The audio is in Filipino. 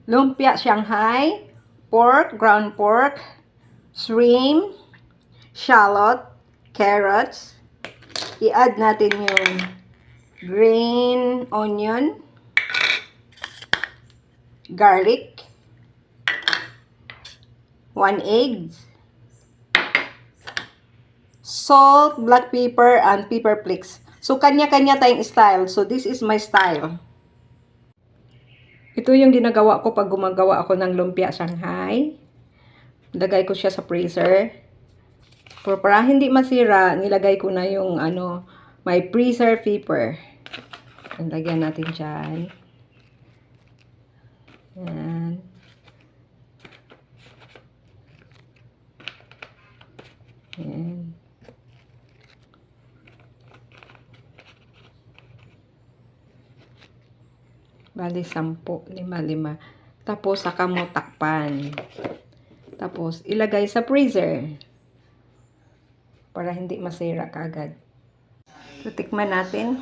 lumpia Shanghai, pork, ground pork, shrimp, shallot, carrots. I-add natin yung green onion, garlic, 1 egg, salt, black pepper, and pepper flakes. So, kanya-kanya tayong style. So, this is my style. Ito yung ginagawa ko pag gumagawa ako ng lumpia Shanghai. Lagay ko siya sa freezer. Para hindi masira, nilagay ko na yung may freezer paper. Lagyan natin dyan. Yan. Yan. Bali, 10, 5. Tapos, saka mo takpan. Tapos, ilagay sa freezer. Para hindi masira kaagad. So, tikman natin.